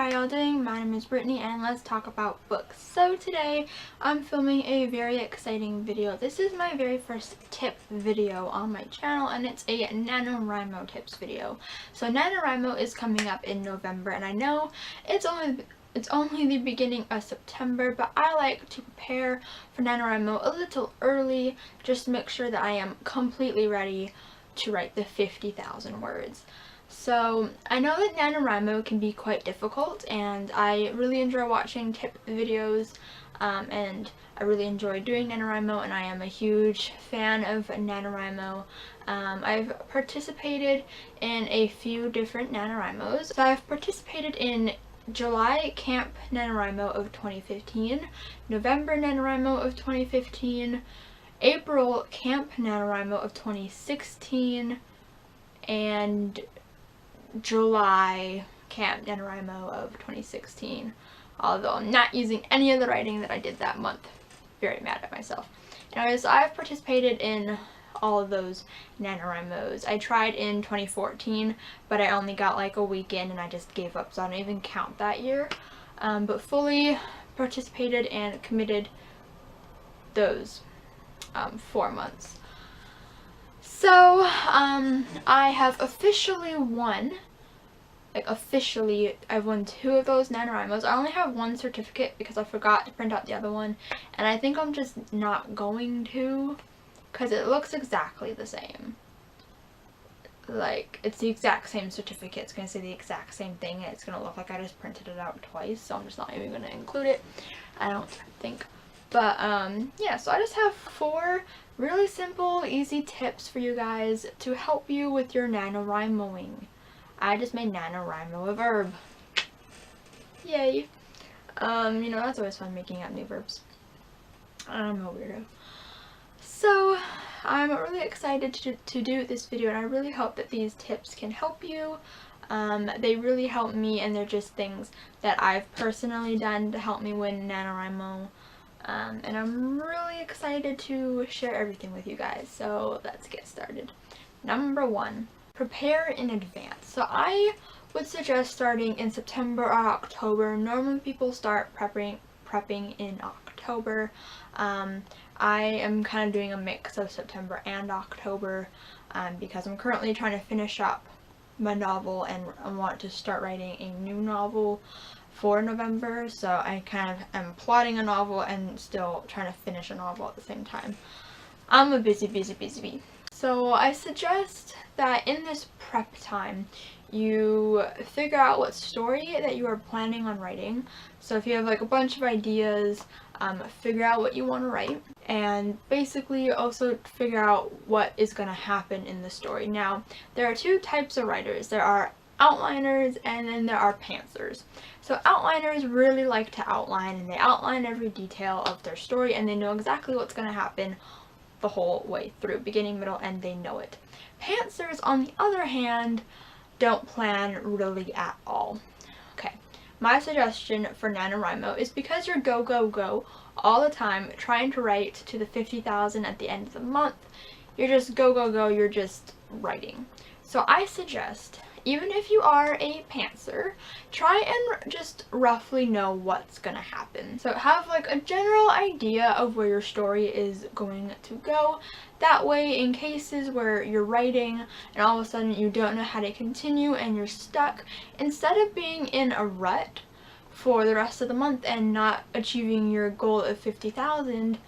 how y'all doing? My name is Brittany and let's talk about books. So today I'm filming a very exciting video. This is my very first tip video on my channel and it's a NaNoWriMo tips video. So NaNoWriMo is coming up in November and I know it's only the beginning of September, but I like to prepare for NaNoWriMo a little early just to make sure that I am completely ready to write the 50,000 words. So I know that NaNoWriMo can be quite difficult and I really enjoy watching tip videos and I really enjoy doing NaNoWriMo and I am a huge fan of NaNoWriMo. I've participated in a few different NaNoWriMos. So I've participated in July Camp NaNoWriMo of 2015, November NaNoWriMo of 2015, April Camp NaNoWriMo of 2016, and July Camp NaNoWriMo of 2016, although I'm not using any of the writing that I did that month. Very mad at myself. Anyways, I've participated in all of those NaNoWriMos. I tried in 2014, but I only got like a week in and I just gave up, so I don't even count that year. But fully participated and committed those 4 months. So, I have officially won, I've won 2 of those NaNoWriMos. I only have 1 certificate because I forgot to print out the other one, and I think I'm just not going to, because it looks exactly the same. Like, it's the exact same certificate, it's going to say the exact same thing, and it's going to look like I just printed it out twice, so I'm just not even going to include it, I don't think. But, yeah, so I just have 4 really simple, easy tips for you guys to help you with your NaNoWriMoing. I just made NaNoWriMo a verb. Yay. You know, that's always fun making up new verbs. I'm a weirdo. So, I'm really excited to do this video and I really hope that these tips can help you. They really help me and they're just things that I've personally done to help me win NaNoWriMo. And I'm really excited to share everything with you guys, so let's get started. Number 1, prepare in advance. So I would suggest starting in September or October. Normally people start prepping in October. I am kind of doing a mix of September and October because I'm currently trying to finish up my novel and I want to start writing a new novel for November, so I kind of am plotting a novel and still trying to finish a novel at the same time. I'm a busy bee. So I suggest that in this prep time you figure out what story that you are planning on writing. So if you have like a bunch of ideas, figure out what you want to write and basically also figure out what is going to happen in the story. Now, there are 2 types of writers. There are outliners and then there are pantsers. So outliners really like to outline and they outline every detail of their story and they know exactly what's going to happen the whole way through, beginning, middle, end, they know it. Pantsers, on the other hand, don't plan really at all. Okay, my suggestion for NaNoWriMo is because you're go all the time trying to write to the 50,000 at the end of the month, you're just go, you're just writing. So I suggest, even if you are a pantser, try and just roughly know what's gonna happen. So have like a general idea of where your story is going to go. That way, in cases where you're writing and all of a sudden you don't know how to continue and you're stuck, instead of being in a rut for the rest of the month and not achieving your goal of 50,000,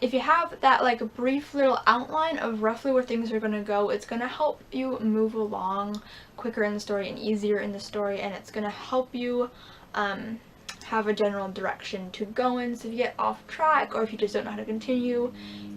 if you have that like a brief little outline of roughly where things are going to go, it's going to help you move along quicker in the story and easier in the story, and it's going to help you have a general direction to go in. So if you get off track or if you just don't know how to continue,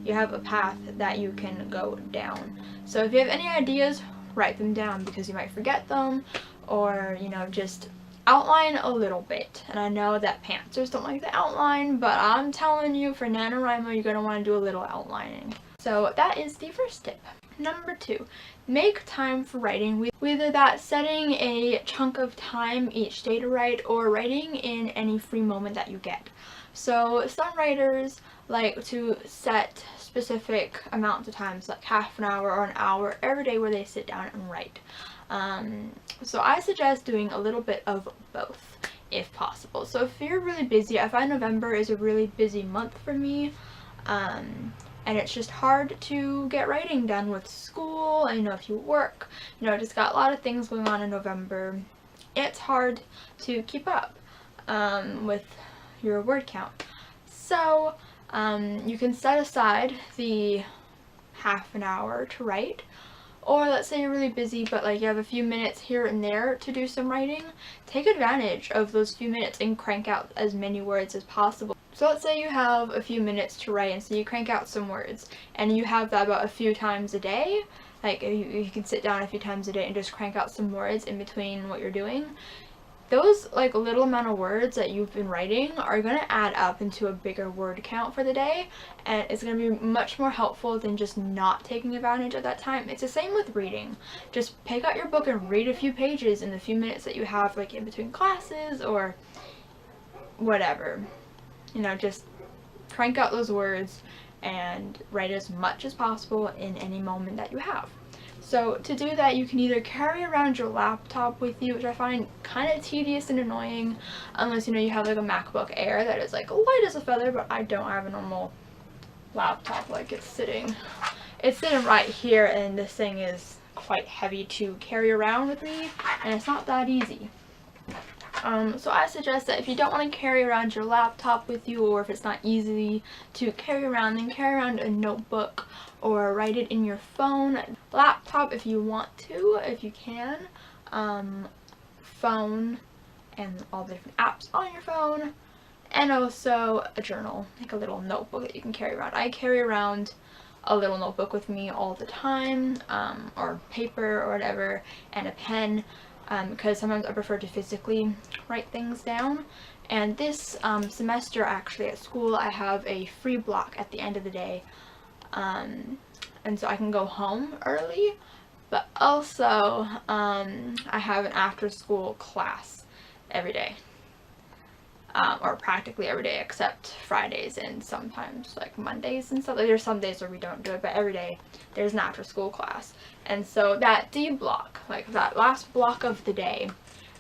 you have a path that you can go down. So if you have any ideas, write them down because you might forget them, or you know, just outline a little bit. And I know that pantsers don't like the outline, but I'm telling you, for NaNoWriMo you're going to want to do a little outlining. So that is the first tip. Number 2, make time for writing, whether that's setting a chunk of time each day to write or writing in any free moment that you get. So some writers like to set specific amounts of times, like half an hour or an hour every day where they sit down and write. So I suggest doing a little bit of both if possible. So if you're really busy, I find November is a really busy month for me, and it's just hard to get writing done with school, and if you work, just got a lot of things going on in November. It's hard to keep up with your word count. So you can set aside the half an hour to write, or let's say you're really busy but like you have a few minutes here and there to do some writing. Take advantage of those few minutes and crank out as many words as possible. So let's say you have a few minutes to write, and so you crank out some words, and you have that about a few times a day. Like you can sit down a few times a day and just crank out some words in between what you're doing. Those like little amount of words that you've been writing are going to add up into a bigger word count for the day, and it's going to be much more helpful than just not taking advantage of that time. It's the same with reading. Just pick out your book and read a few pages in the few minutes that you have, like in between classes or whatever. Just crank out those words and write as much as possible in any moment that you have. So to do that, you can either carry around your laptop with you, which I find kind of tedious and annoying, unless you have like a MacBook Air that is like light as a feather, but I don't have a normal laptop. Like it's sitting right here, and this thing is quite heavy to carry around with me, and it's not that easy. So I suggest that if you don't want to carry around your laptop with you, or if it's not easy to carry around, then carry around a notebook or write it in your phone. Laptop if you want to, if you can. Phone and all the different apps on your phone. And also a journal, like a little notebook that you can carry around. I carry around a little notebook with me all the time, or paper or whatever, and a pen. Because sometimes I prefer to physically write things down. And this semester actually at school I have a free block at the end of the day, and so I can go home early, but also I have an after school class every day, or practically every day except Fridays and sometimes like Mondays and stuff. Like, there's some days where we don't do it, but every day there's an after school class. And so that D block, like that last block of the day,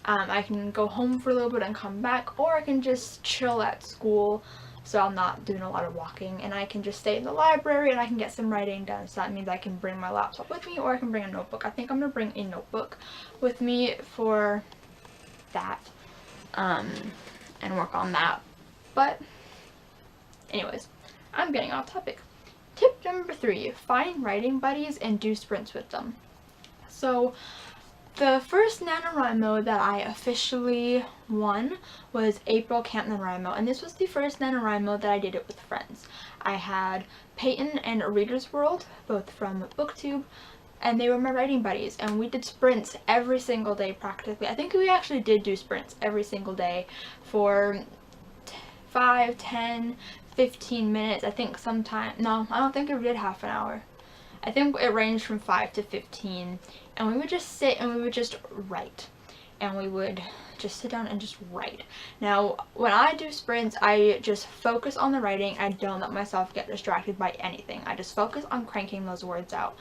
I can go home for a little bit and come back, or I can just chill at school, so I'm not doing a lot of walking, and I can just stay in the library and I can get some writing done. So that means I can bring my laptop with me, or I can bring a notebook. I think I'm going to bring a notebook with me for that, and work on that. But anyways, I'm getting off topic. Tip number 3, find writing buddies and do sprints with them. So the first NaNoWriMo that I officially won was April Camp NaNoWriMo, and this was the first NaNoWriMo that I did it with friends. I had Peyton and Reader's World, both from BookTube, and they were my writing buddies, and we did sprints every single day practically. I think we actually did do sprints every single day for 5, 10, 15 minutes. I think no, I don't think we did half an hour. I think it ranged from 5 to 15, and we would just sit and we would just write, and we would just sit down and just write. Now, when I do sprints, I just focus on the writing. I don't let myself get distracted by anything. I just focus on cranking those words out.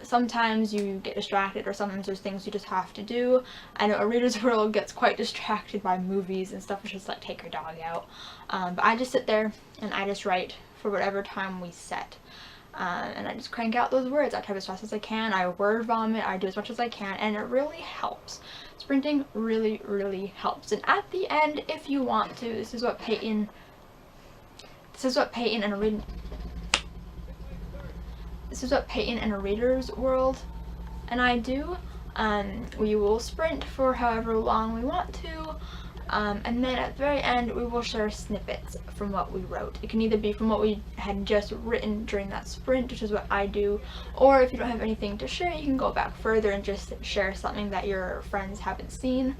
Sometimes you get distracted, or sometimes there's things you just have to do. I know a Reader's World gets quite distracted by movies and stuff, which just like take your dog out. But I just sit there and I just write for whatever time we set. And I just crank out those words. I type as fast as I can. I word vomit. I do as much as I can, and it really helps. Sprinting really, really helps. And at the end, if you want to, this is what Peyton and a Reader's World and I do. We will sprint for however long we want to, and then at the very end we will share snippets from what we wrote. It can either be from what we had just written during that sprint, which is what I do, or if you don't have anything to share, you can go back further and just share something that your friends haven't seen.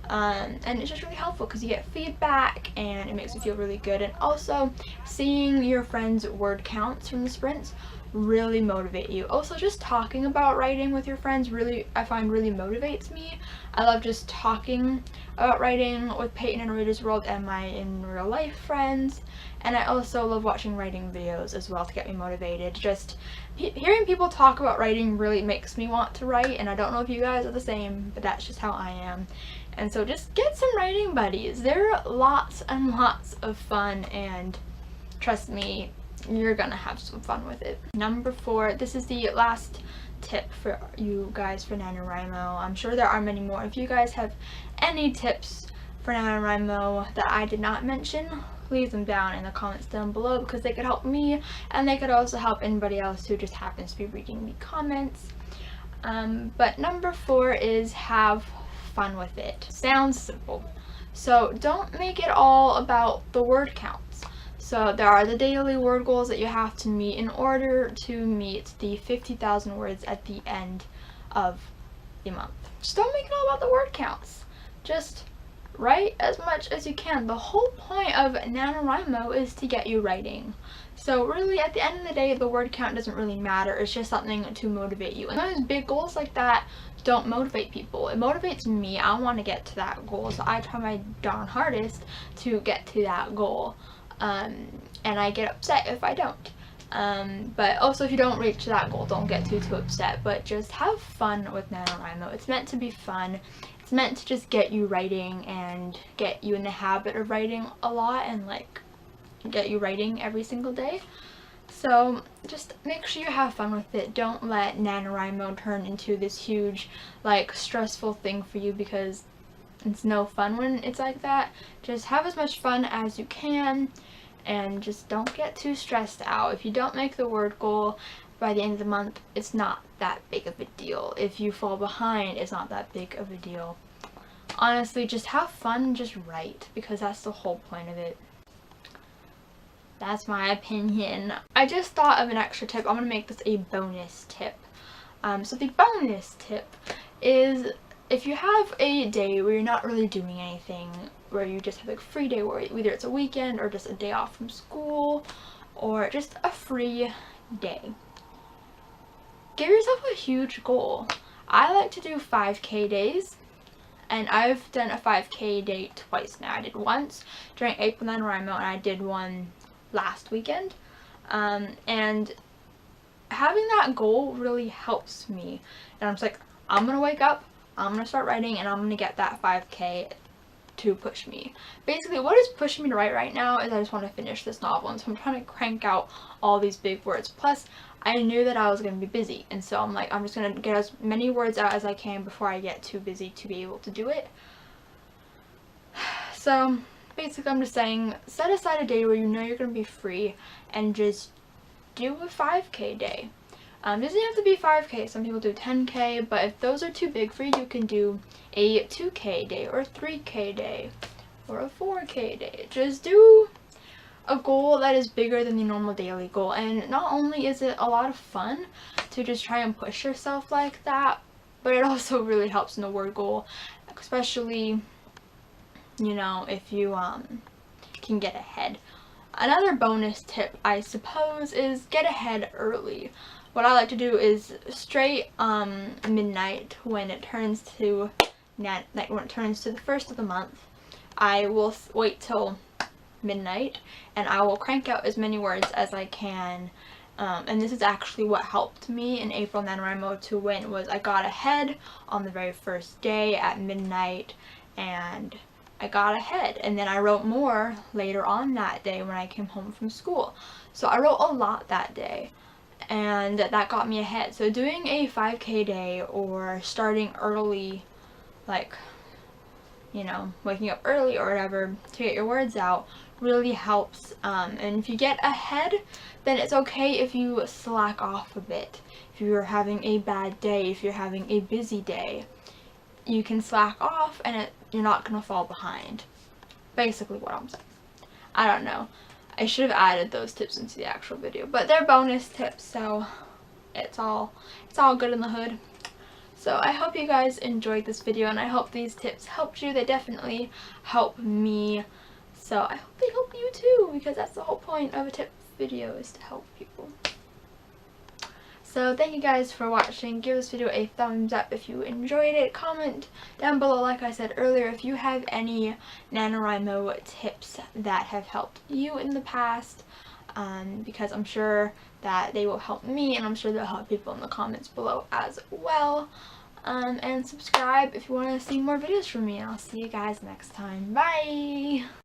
And it's just really helpful because you get feedback and it makes you feel really good. And also, seeing your friends' word counts from the sprints really motivate you. Also, just talking about writing with your friends I find really motivates me. I love just talking about writing with Peyton and Reader's World and my in real life friends. And I also love watching writing videos as well to get me motivated. Just hearing people talk about writing really makes me want to write, and I don't know if you guys are the same, but that's just how I am. And so just get some writing buddies. They're lots and lots of fun, and trust me, you're gonna have some fun with it. Number 4, this is the last tip for you guys for NaNoWriMo. I'm sure there are many more. If you guys have any tips for NaNoWriMo that I did not mention, leave them down in the comments down below, because they could help me and they could also help anybody else who just happens to be reading the comments. But number 4 is have fun with it. Sounds simple. So don't make it all about the word counts. So there are the daily word goals that you have to meet in order to meet the 50,000 words at the end of the month. Just don't make it all about the word counts. Just write as much as you can. The whole point of NaNoWriMo is to get you writing. So really, at the end of the day, the word count doesn't really matter. It's just something to motivate you. And those big goals like that don't motivate people. It motivates me. I want to get to that goal, so I try my darn hardest to get to that goal. And I get upset if I don't. But also, if you don't reach that goal, don't get too upset. But just have fun with NaNoWriMo. It's meant to be fun. It's meant to just get you writing and get you in the habit of writing a lot, and like get you writing every single day. So just make sure you have fun with it. Don't let NaNoWriMo turn into this huge, like, stressful thing for you, because it's no fun when it's like that. Just have as much fun as you can, and just don't get too stressed out. If you don't make the word goal by the end of the month, it's not that big of a deal. If you fall behind, it's not that big of a deal. Honestly, just have fun and just write, because that's the whole point of it. That's my opinion. I just thought of an extra tip. I'm going to make this a bonus tip. So the bonus tip is, if you have a day where you're not really doing anything, where you just have a free day, where either it's a weekend or just a day off from school, or just a free day, give yourself a huge goal. I like to do 5K days, and I've done a 5K day twice now. I did once during April NaNoWriMo, and I did one last weekend. And having that goal really helps me. And I'm just like, I'm gonna wake up, I'm gonna start writing, and I'm gonna get that 5K to push me. Basically, what is pushing me to write right now is I just want to finish this novel, and so I'm trying to crank out all these big words. Plus, I knew that I was going to be busy, and so I'm like, I'm just going to get as many words out as I can before I get too busy to be able to do it. So basically, I'm just saying, set aside a day where you know you're going to be free and just do a 5K day. It doesn't have to be 5K. Some people do 10K, but if those are too big for you, you can do a 2K day or a 3K day or a 4K day. Just do a goal that is bigger than the normal daily goal. And not only is it a lot of fun to just try and push yourself like that, but it also really helps in the word goal, especially, you know, if you can get ahead. Another bonus tip, I suppose, is get ahead early. What I like to do is straight midnight, when it turns to when it turns to the first of the month, I will wait till midnight and I will crank out as many words as I can. And this is actually what helped me in April NaNoWriMo to win, was I got ahead on the very first day at midnight, and I got ahead, and then I wrote more later on that day when I came home from school. So I wrote a lot that day, and that got me ahead. So doing a 5K day or starting early, like, you know, waking up early or whatever to get your words out really helps. And if you get ahead, then it's okay if you slack off a bit. If you're having a bad day, if you're having a busy day, you can slack off and you're not going to fall behind. Basically what I'm saying. I don't know. I should have added those tips into the actual video, but they're bonus tips, so it's all good in the hood. So I hope you guys enjoyed this video, and I hope these tips helped you. They definitely help me, so I hope they help you too, because that's the whole point of a tip video, is to help people. So thank you guys for watching. Give this video a thumbs up if you enjoyed it. Comment down below, like I said earlier, if you have any NaNoWriMo tips that have helped you in the past, because I'm sure that they will help me, and I'm sure they'll help people in the comments below as well. And subscribe if you want to see more videos from me. I'll see you guys next time. Bye!